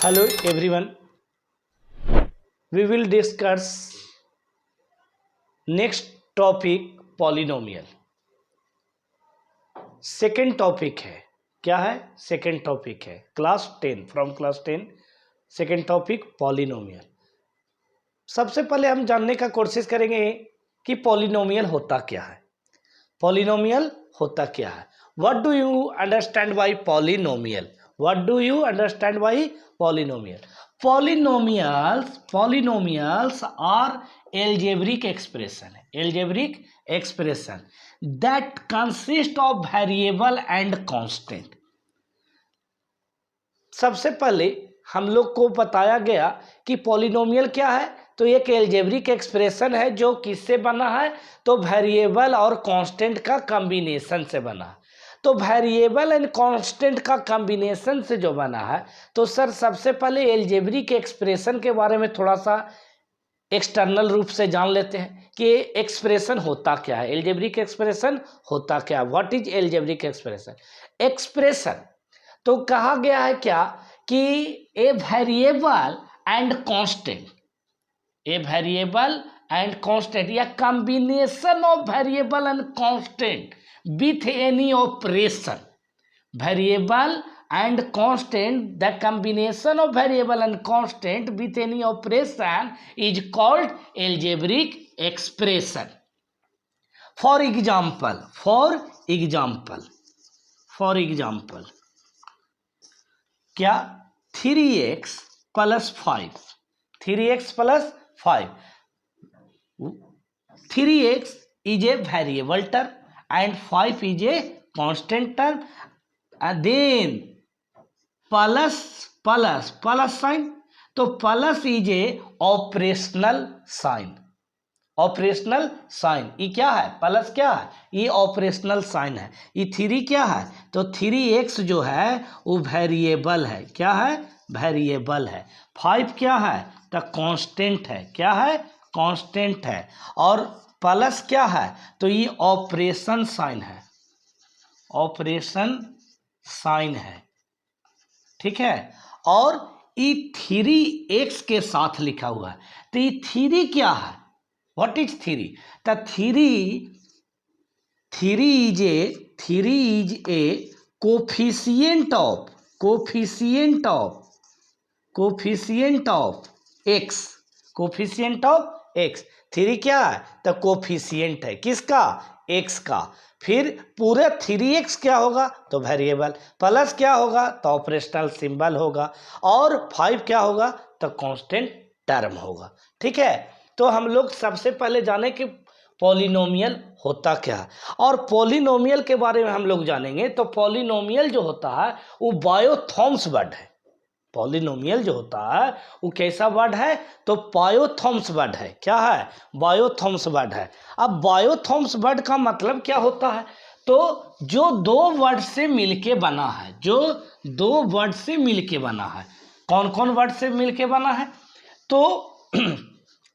Hello everyone. We will discuss next topic polynomial. Second topic है, क्या है? Second topic है class 10 from class 10 second topic polynomial. सबसे पहले हम जानने का कोशिश करेंगे कि पॉलिनोमियल होता क्या है। पॉलिनोमियल होता क्या है? What do you understand by polynomial? What do you understand by polynomial? Polynomials are algebraic expression that consist of variable and constant. सबसे पहले हम लोग को बताया गया कि पॉलिनोमियल क्या है, तो एक एल्जेब्रिक एक्सप्रेशन है जो किससे बना है, तो वेरिएबल और कांस्टेंट का कॉम्बिनेशन से बना है। तो वेरिएबल एंड कांस्टेंट का कॉम्बिनेशन से जो बना है, तो सर सबसे पहले एल्जेब्रिक एक्सप्रेशन के बारे में थोड़ा सा एक्सटर्नल रूप से जान लेते हैं कि एक्सप्रेशन होता क्या है। एल्जेब्रिक एक्सप्रेशन होता क्या है? What is algebraic expression? Expression तो कहा गया है क्या कि a variable and constant, a variable and constant या combination of variable and constant with any operation. Variable and constant, the combination of variable and constant with any operation is called algebraic expression. For example, क्या 3x plus 5, 3x plus 5, 3x is a variable term and 5 is a constant term, and then plus sign, तो plus is a operational sign. Operational sign ये क्या है? Plus क्या है? ये operational sign है। ये 3 क्या है? तो 3x जो है वो वेरिएबल है। क्या है? वेरिएबल है। 5 क्या है? तो कांस्टेंट है। क्या है? कांस्टेंट है। और प्लस क्या है? तो ये ऑपरेशन साइन है। ऑपरेशन साइन है, ठीक है। और ई 3x के साथ लिखा हुआ है, तो ये 3 क्या है? What is 3? तो 3 is a coefficient of x, coefficient of x। 3 क्या है? तो कोफिशिएंट है किसका? x का। फिर पूरे 3x क्या होगा? तो वेरिएबल। प्लस क्या होगा? तो ऑपरेशनल सिंबल होगा। और 5 क्या होगा? तो कांस्टेंट टर्म होगा, ठीक है। तो हम लोग सबसे पहले जाने कि पॉलिनोमियल होता क्या है, और पॉलिनोमियल के बारे में हम लोग जानेंगे। तो पॉलिनोमियल जो होता है वो बायोथॉम्स वर्ड है। पॉलिनोमियल जो होता है वो कैसा वर्ड है? तो बायोथॉम्स वर्ड है। क्या है? बायोथॉम्स वर्ड है। अब बायोथॉम्स वर्ड का मतलब क्या होता है? तो जो दो वर्ड से मिलके बना है, जो दो वर्ड से मिलके बना है। कौन कौन वर्ड से मिलके बना है? तो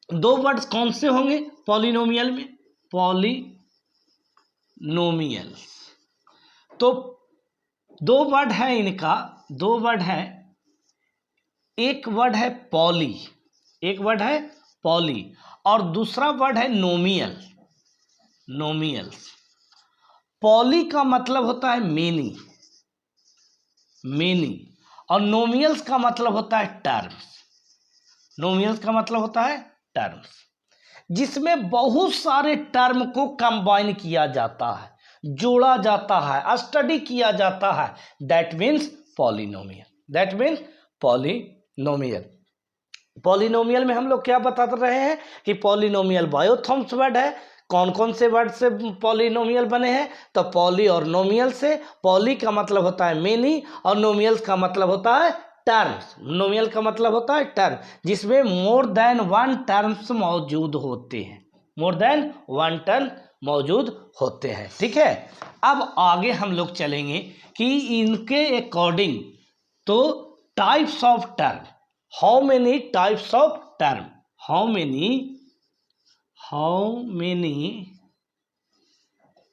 दो वर्ड्स कौन से होंगे पॉलिनोमियल में? पॉलिनोमियल तो दो वर्ड है इनका, दो वर्ड है। एक वर्ड है पॉली, एक वर्ड है पॉली, और दूसरा वर्ड है नोमियल। नोमियल्स। पॉली का मतलब होता है मेनी, मेनी, और नोमियल्स का मतलब होता है टर्म्स। नोमियल्स का मतलब होता है टर्म्स, जिसमें बहुत सारे टर्म को कंबाइन किया जाता है, जोड़ा जाता है, स्टडी किया जाता है। That means polynomial, that means polynomial. Polynomial में हम लोग क्या बता रहे हैं कि पॉलिनोमियल बायोथॉम्स वर्ड है। कौन कौन से वर्ड से पॉलिनोमियल बने हैं? तो पॉली और नोमियल से। पॉली का मतलब होता है मेनी और नोमियल्स का मतलब होता है टर्म्स। नोमियल का मतलब होता है टर्म, जिसमें मोर देन वन टर्म्स मौजूद होते हैं, मोर देन वन टर्म मौजूद होते हैं, ठीक है। अब आगे हम लोग चलेंगे कि इनके अकॉर्डिंग तो types of term, how many types of term, how many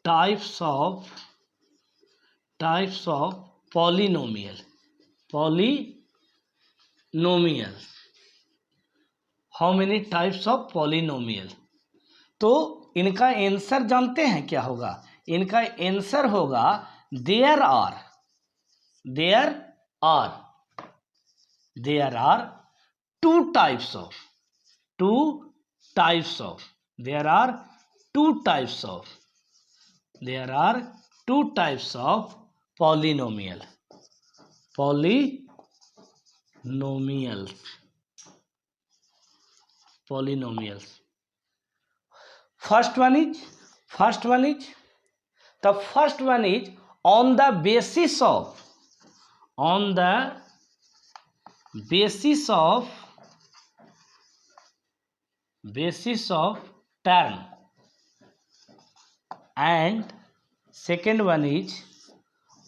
types of polynomial, नोमियल, how many types of polynomial. तो इनका आंसर जानते हैं क्या होगा? इनका आंसर होगा there are two types of there are two types of polynomials. First one is the first one is on the basis of term, and second one is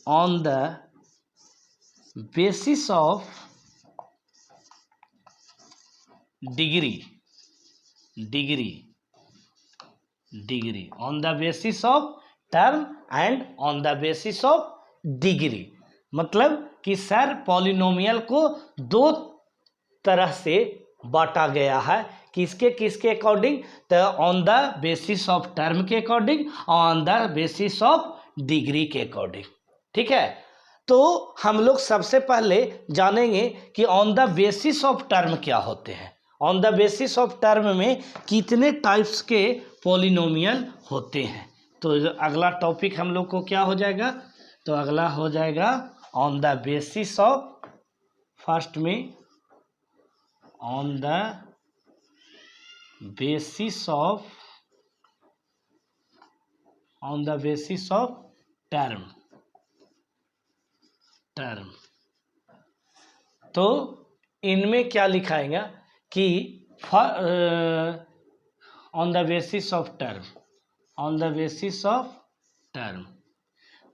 on the basis of degree, on the basis of term and on the basis of degree। मतलब कि sir polynomial को दो तरह से बांटा गया है, किसके अकॉर्डिंग? तो on the basis of term के according, on the basis of degree के अकॉर्डिंग। ठीक है, तो हम लोग सबसे पहले जानेंगे कि on the basis of term क्या होते हैं। On the basis of term में कितने टाइप्स के पॉलिनोमियल होते हैं। तो अगला टॉपिक हम लोग को क्या हो जाएगा? तो अगला हो जाएगा on the basis of, first में on the basis of term. तो इनमें क्या लिखाएगा कि on the basis of term,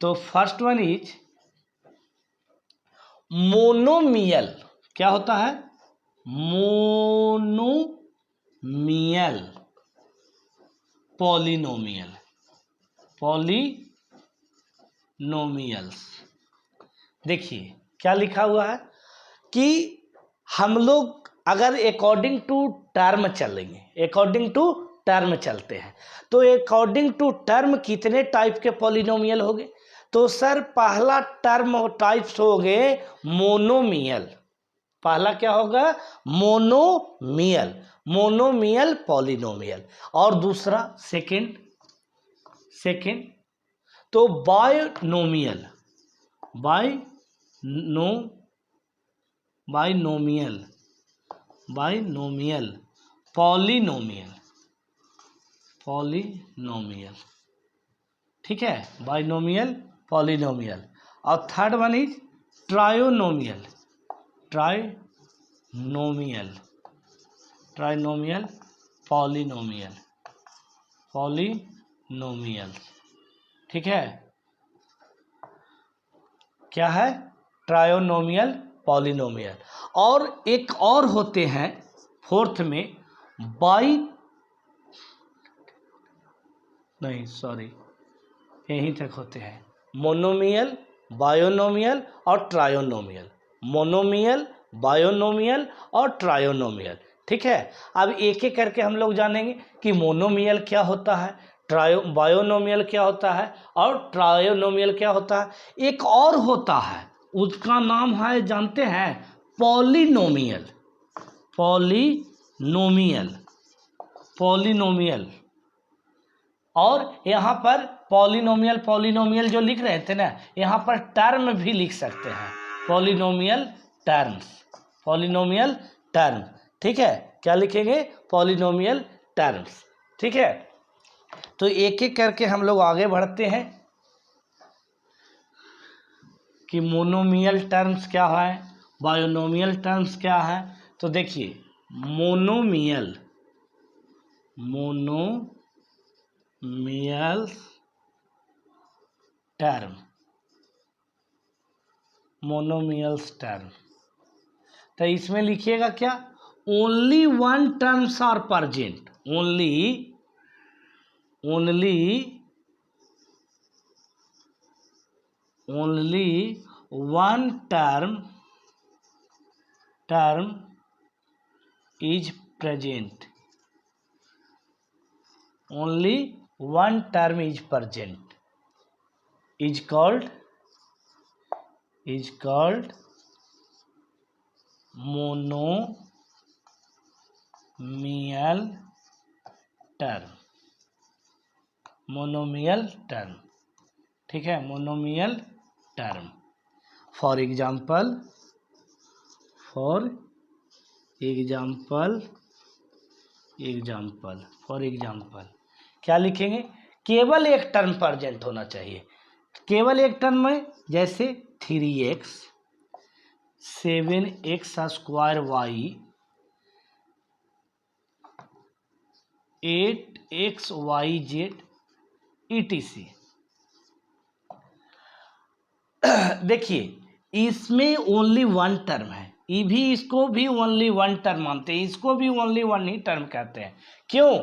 तो फर्स्ट वन इज मोनोमियल। क्या होता है? Monomial polynomials. देखिए क्या लिखा हुआ है कि हम लोग अगर अकॉर्डिंग टू टर्म चलते हैं, तो अकॉर्डिंग टू टर्म कितने टाइप के पॉलिनोमियल हो गए? तो सर पहला टर्म टाइप्स हो गए मोनोमियल। पहला क्या होगा? Monomial polynomial. और दूसरा सेकंड तो बायनोमियल पॉलिनोमियल। ठीक है, बायनोमियल पॉलिनोमियल। और थर्ड वन इज ट्रायोनोमियल पॉलिनोमियल। ठीक है, क्या है? ट्रायोनोमियल पॉलिनोमियल। और एक और होते हैं फोर्थ में यहीं तक होते हैं मोनोमियल, बायोनोमियल और ट्रायोनोमियल। ठीक है, अब एक एक करके हम लोग जानेंगे कि मोनोमियल क्या होता है, बायोनोमियल क्या होता है और ट्रायोनोमियल क्या होता है। एक और होता है, उसका नाम है, जानते हैं? पॉलिनोमियल। और यहाँ पर पॉलिनोमियल जो लिख रहे थे ना, यहाँ पर टर्म भी लिख सकते हैं, पॉलिनोमियल टर्म। ठीक है, क्या लिखेंगे? Polynomial terms. ठीक है, तो एक एक करके हम लोग आगे बढ़ते हैं कि मोनोमियल टर्म्स क्या है, बायोनोमियल टर्म्स क्या है। तो देखिए मोनोमियल टर्म, तो इसमें लिखिएगा क्या? Only one terms are present, only one term term is present, only one term is present, is called monomial term, monomial term, ठीक है, monomial term. For example, क्या लिखेंगे? केवल एक टर्म प्रेजेंट होना चाहिए, केवल एक टर्म में, जैसे 3x 7x² y 8xyz etc. देखिए इसमें ओनली वन टर्म है, ये भी, इसको भी ओनली वन टर्म मानते हैं, इसको भी ओनली वन ही टर्म कहते हैं. क्यों?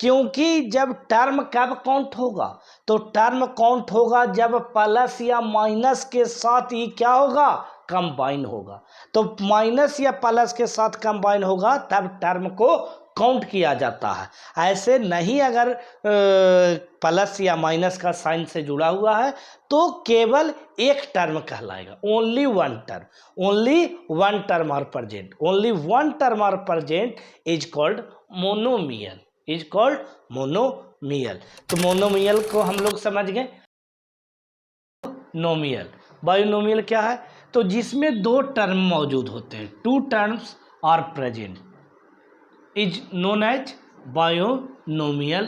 क्योंकि जब टर्म कब काउंट होगा? तो टर्म काउंट होगा जब प्लस या माइनस के साथ ही क्या होगा? कंबाइन होगा. तो माइनस या प्लस के साथ कंबाइन होगा तब टर्म को काउंट किया जाता है. ऐसे नहीं, अगर प्लस या माइनस का साइन से जुड़ा हुआ है तो केवल एक टर्म कहलाएगा, only one term, only one term are present, only one term are present is called monomial, is called monomial. तो मोनोमियल को हम लोग समझ गए. नोमियल, बायोनोमियल क्या है? तो जिसमें दो टर्म मौजूद होते हैं, two terms are present, is known as binomial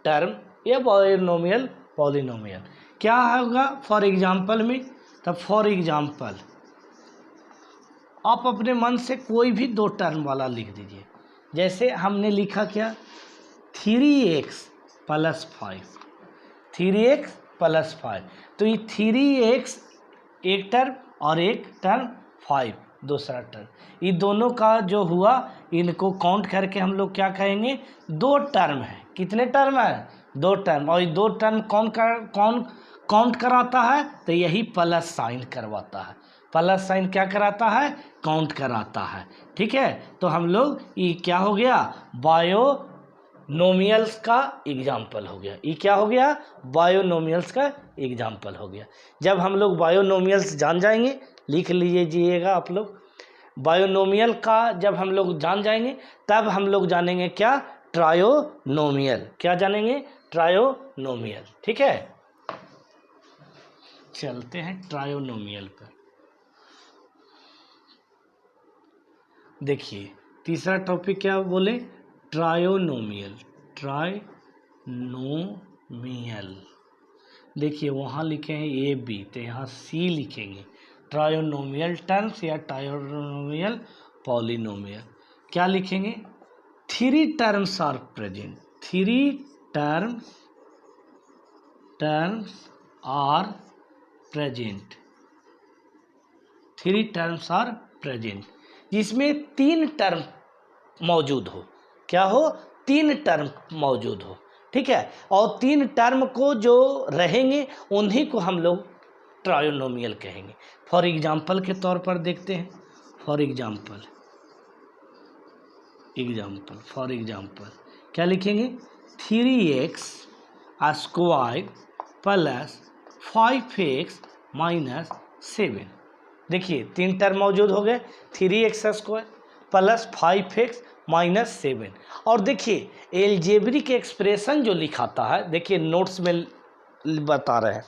term या बायोनोमियल पॉलिनोमियल. क्या होगा फॉर एग्जाम्पल में? तब फॉर एग्जाम्पल आप अपने मन से कोई भी दो टर्म वाला लिख दीजिए. जैसे हमने लिखा क्या? 3x + 5, 3x + 5. तो ये 3x एक टर्म और एक टर्म 5 दूसरा टर्म, ये दोनों का जो हुआ, इनको काउंट करके हम लोग क्या कहेंगे? दो टर्म है. कितने टर्म है? दो टर्म. और ये दो टर्म कौन काउंट कराता है? तो यही प्लस साइन करवाता है. प्लस साइन क्या कराता है? काउंट कराता है. ठीक है, तो हम लोग, ये क्या हो गया? बायोनोमियल्स का एग्जाम्पल हो गया. ये क्या हो गया? बायोनोमियल्स का एग्जाम्पल हो गया. जब हम लोग बायोनोमियल्स जान जाएंगे, लिख लीजिएगा आप लोग, बायोनोमियल का जब हम लोग जान जाएंगे तब हम लोग जानेंगे क्या? ट्रायोनोमियल. क्या जानेंगे? ट्रायोनोमियल. ठीक है, चलते हैं ट्रायोनोमियल पर. देखिए तीसरा टॉपिक क्या बोले? ट्रायोनोमियल. ट्रायोनोमियल, देखिए वहाँ लिखे हैं ए बी, तो यहाँ सी लिखेंगे. ट्रायोनोमियल टर्म्स या ट्रायोनोमियल पॉलिनोमियल. क्या लिखेंगे? 3 terms are present, 3 terms are present, 3 terms are present, जिसमें 3 टर्म मौजूद हो. क्या हो? 3 टर्म मौजूद हो. ठीक है, और 3 टर्म को जो रहेंगे उन्हीं को हम लोग ट्रायोनोमियल कहेंगे. फॉर एग्जाम्पल के तौर पर देखते हैं. फॉर एग्जाम्पल क्या लिखेंगे? 3x² + 5x - 7. देखिए 3 टर्म मौजूद हो गए, 3x² + 5x - 7. और देखिए एलजेब्रिक एक्सप्रेशन जो लिखाता है, देखिए नोट्स में बता रहे हैं,